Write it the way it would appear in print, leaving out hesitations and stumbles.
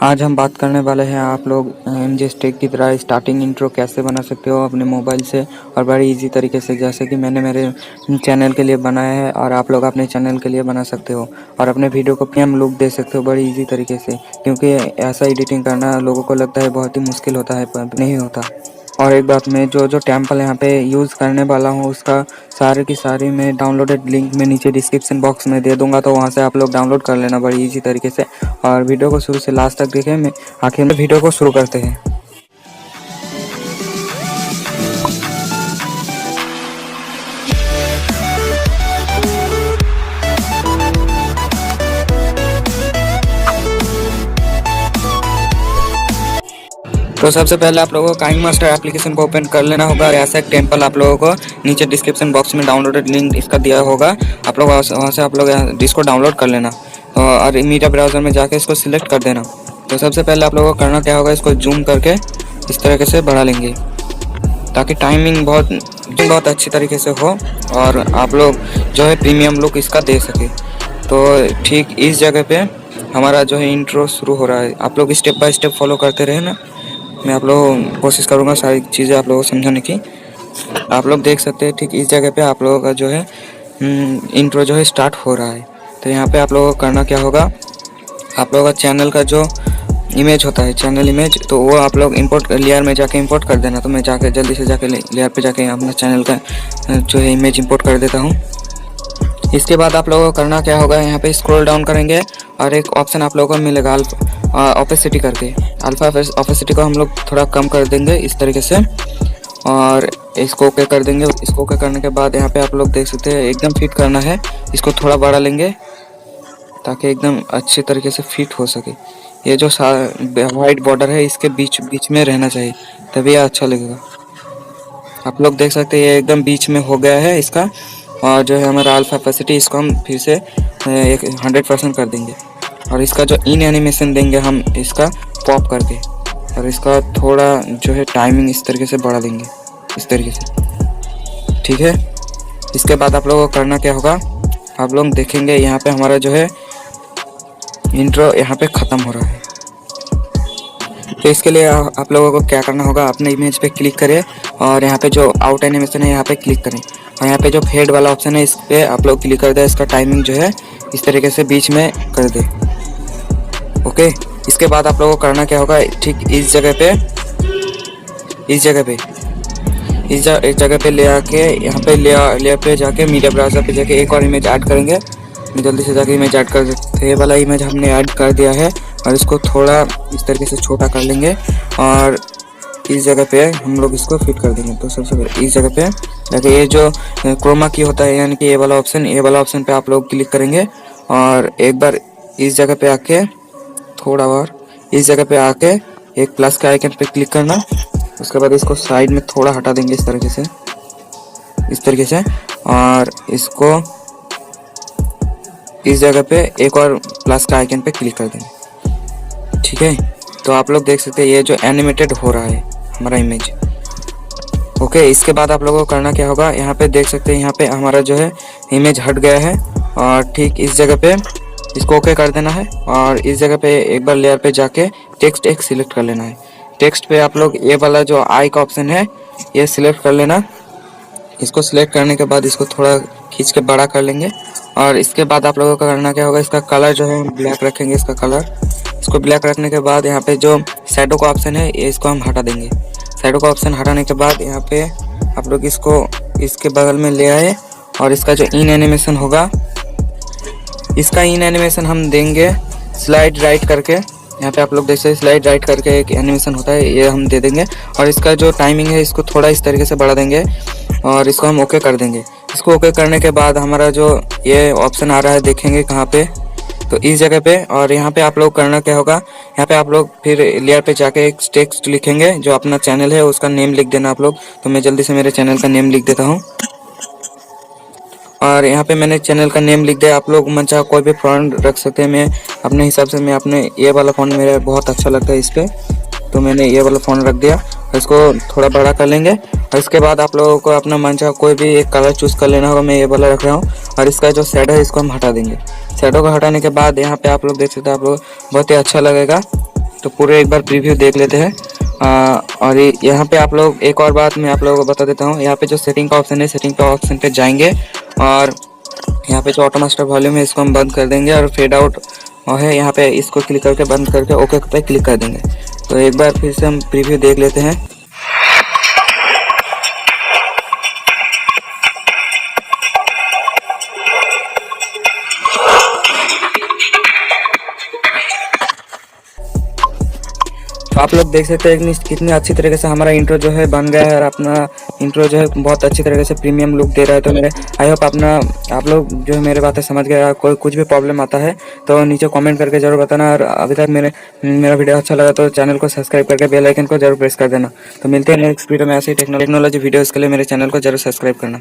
आज हम बात करने वाले हैं आप लोग MJ Tech की तरह स्टार्टिंग इंट्रो कैसे बना सकते हो अपने मोबाइल से और बड़ी इजी तरीके से, जैसे कि मैंने मेरे चैनल के लिए बनाया है और आप लोग अपने चैनल के लिए बना सकते हो और अपने वीडियो को प्रीमियम लुक दे सकते हो बड़ी इजी तरीके से। क्योंकि ऐसा एडिटिंग करना लोगों को लगता है बहुत ही मुश्किल होता है, पर नहीं होता। और एक बात, मैं जो टेम्पल यहाँ पे यूज़ करने वाला हूँ उसका सारे की सारी मैं डाउनलोडेड लिंक में नीचे डिस्क्रिप्शन बॉक्स में दे दूंगा, तो वहाँ से आप लोग डाउनलोड कर लेना बड़ी इजी तरीके से। और वीडियो को शुरू से लास्ट तक देखें। मैं आखिर में वीडियो को शुरू करते हैं। तो सबसे पहले आप लोगों को काइनमास्टर एप्लीकेशन को ओपन कर लेना होगा। ऐसा एक टेम्पल आप लोगों को नीचे डिस्क्रिप्शन बॉक्स में डाउनलोडेड लिंक इसका दिया होगा, आप लोग वहाँ से आप लोग इसको डाउनलोड कर लेना और मीडिया ब्राउज़र में जाके इसको सिलेक्ट कर देना। तो सबसे पहले आप लोगों को करना क्या होगा, इसको जूम करके इस तरीके से बढ़ा लेंगे ताकि टाइमिंग बहुत अच्छी तरीके से हो और आप लोग जो है प्रीमियम लुक इसका दे सके। तो ठीक इस जगह पे हमारा जो है इंट्रो शुरू हो रहा है। आप लोग स्टेप बाय स्टेप फॉलो करते रहे ना। मैं आप लोग कोशिश करूँगा सारी चीज़ें आप लोगों को समझाने की। आप लोग देख सकते हैं ठीक इस जगह पे आप लोगों का जो है इंट्रो जो है स्टार्ट हो रहा है। तो यहाँ पे आप लोगों को करना क्या होगा, आप लोगों का चैनल का जो इमेज होता है, चैनल इमेज, तो वो आप लोग इंपोर्ट लेयर में जाके इंपोर्ट कर देना। तो मैं जाके जल्दी से जाके लेयर पे जाके अपना चैनल का जो है इमेज इंपोर्ट कर देता हूँ। इसके बाद आप लोगों को करना क्या होगा, यहाँ पे स्क्रॉल डाउन करेंगे और एक ऑप्शन आप लोगों को मिलेगा ऑपेसिटी करके। अल्फा ऑपेसिटी को हम लोग थोड़ा कम कर देंगे इस तरीके से और इसको ओके कर देंगे। इसको ओके करने के बाद यहाँ पे आप लोग देख सकते हैं एकदम फिट करना है, इसको थोड़ा बढ़ा लेंगे ताकि एकदम अच्छे तरीके से फिट हो सके। ये जो वाइट बॉर्डर है इसके बीच में रहना चाहिए, तभी अच्छा लगेगा। आप लोग देख सकते हैं ये एकदम बीच में हो गया है इसका। और जो है हमारा अल्फा ऑपेसिटी इसको हम फिर से 100% कर देंगे और इसका जो इन एनिमेशन देंगे हम इसका पॉप करके और इसका थोड़ा जो है टाइमिंग इस तरीके से बढ़ा देंगे इस तरीके से, ठीक है। इसके बाद आप लोगों को करना क्या होगा, आप लोग देखेंगे यहाँ पे हमारा जो है इंट्रो यहाँ पे ख़त्म हो रहा है। तो इसके लिए आप लोगों को क्या करना होगा, अपने इमेज पे क्लिक करें और यहाँ पे जो आउट एनिमेशन है यहाँ पे क्लिक करें और यहाँ पे जो फेड वाला ऑप्शन है इस पे आप लोग क्लिक कर दें। इसका टाइमिंग जो है इस तरीके से बीच में कर दे, ओके। इसके बाद आप लोगों को करना क्या होगा, ठीक इस जगह पे ले आके यहाँ पे लेयर पे जाके मीडिया ब्राउज़र पे जाके एक और इमेज ऐड करेंगे। जल्दी से जाके इमेज ऐड कर देते हैं। ये वाला इमेज हमने ऐड कर दिया है और इसको थोड़ा इस तरीके से छोटा कर लेंगे और इस जगह पे हम लोग इसको फिट कर देंगे। तो सबसे पहले इस जगह पे जाके ये जो क्रोमा की होता है यानी कि ये वाला ऑप्शन पे आप लोग क्लिक करेंगे और एक बार इस जगह पे आके थोड़ा और इस जगह पे आके एक प्लस के आइकन पे क्लिक करना। उसके बाद इसको साइड में थोड़ा हटा देंगे इस तरीके से और इसको इस जगह पे एक और प्लस का आइकन पे क्लिक कर देंगे, ठीक है। तो आप लोग देख सकते हैं ये जो एनिमेटेड हो रहा है हमारा इमेज, ओके। इसके बाद आप लोगों को करना क्या होगा, यहाँ पे देख सकते हैं यहाँ पे हमारा जो है इमेज हट गया है और ठीक इस जगह पे इसको ओके कर देना है और इस जगह पे एक बार लेयर पे जाके टेक्स्ट एक सिलेक्ट कर लेना है। टेक्स्ट पे आप लोग ये वाला जो आई का ऑप्शन है ये सिलेक्ट कर लेना। इसको सिलेक्ट करने के बाद इसको थोड़ा खींच के बड़ा कर लेंगे और इसके बाद आप लोगों का करना क्या होगा, इसका कलर जो है हम ब्लैक रखेंगे। इसको ब्लैक रखने के बाद यहाँ पे जो शैडो का ऑप्शन है ये इसको हम हटा देंगे। शैडो का ऑप्शन हटाने के बाद यहाँ पे आप लोग इसको इसके बगल में ले आए और इसका जो इन एनिमेशन होगा इसका इन एनिमेशन हम देंगे स्लाइड राइट करके। यहाँ पे आप लोग देख सकते हैं स्लाइड राइट करके एक एनिमेशन होता है, ये हम दे देंगे और इसका जो टाइमिंग है इसको थोड़ा इस तरीके से बढ़ा देंगे और इसको हम ओके कर देंगे। इसको ओके करने के बाद हमारा जो ये ऑप्शन आ रहा है देखेंगे कहाँ पे, तो इस जगह पे। और यहाँ पे आप लोग करना क्या होगा, यहाँ पे आप लोग फिर लेयर पे जाके एक टेक्स्ट लिखेंगे, जो अपना चैनल है उसका नेम लिख देना आप लोग। तो मैं जल्दी से मेरे चैनल का नेम लिख देता हूँ और यहाँ पे मैंने चैनल का नेम लिख दिया। आप लोग मन चाहे कोई भी फ़ॉन्ट रख सकते हैं। मैं अपने हिसाब से मैं अपने ये वाला फ़ॉन्ट मेरा बहुत अच्छा लगता है इस पर, तो मैंने ये वाला फ़ॉन्ट रख दिया और इसको थोड़ा बड़ा कर लेंगे। और इसके बाद आप लोगों को अपना मन चाहा कोई भी एक कलर चूज़ कर लेना होगा। मैं ये वाला रख रहा हूँ। और इसका जो शेडो है इसको हम हटा देंगे। शेडो को हटाने के बाद यहाँ पे आप लोग देख सकते हैं, आप लोग बहुत ही अच्छा लगेगा। तो पूरे एक बार प्रीव्यू देख लेते हैं। और यहाँ पे आप लोग एक और बात मैं आप लोगों को बता देता हूँ। यहाँ पे जो सेटिंग का ऑप्शन है, सेटिंग का ऑप्शन पे जाएंगे और यहाँ पे जो ऑटो मास्टर वॉल्यूम है इसको हम बंद कर देंगे। और फेड आउट है यहाँ पे, इसको क्लिक करके बंद करके ओके पे क्लिक कर देंगे। तो एक बार फिर से हम प्रीव्यू देख लेते हैं। तो आप लोग देख सकते हैं कितनी अच्छी तरीके से हमारा इंट्रो जो है बन गया है। और अपना इंट्रो जो है बहुत अच्छी तरीके से प्रीमियम लुक दे रहा है। तो मेरे आई होप आप लोग जो है मेरे बातें समझ गए। कोई कुछ भी प्रॉब्लम आता है तो नीचे कमेंट करके जरूर बताना। और अभी तक मेरा वीडियो अच्छा लगा तो चैनल को सब्सक्राइब करके बेल आइकन को जरूर प्रेस कर देना। तो मिलते हैं नेक्स्ट वीडियो में ऐसे ही टेक्नोलॉजी वीडियोज़ के लिए मेरे चैनल को जरूर सब्सक्राइब करना।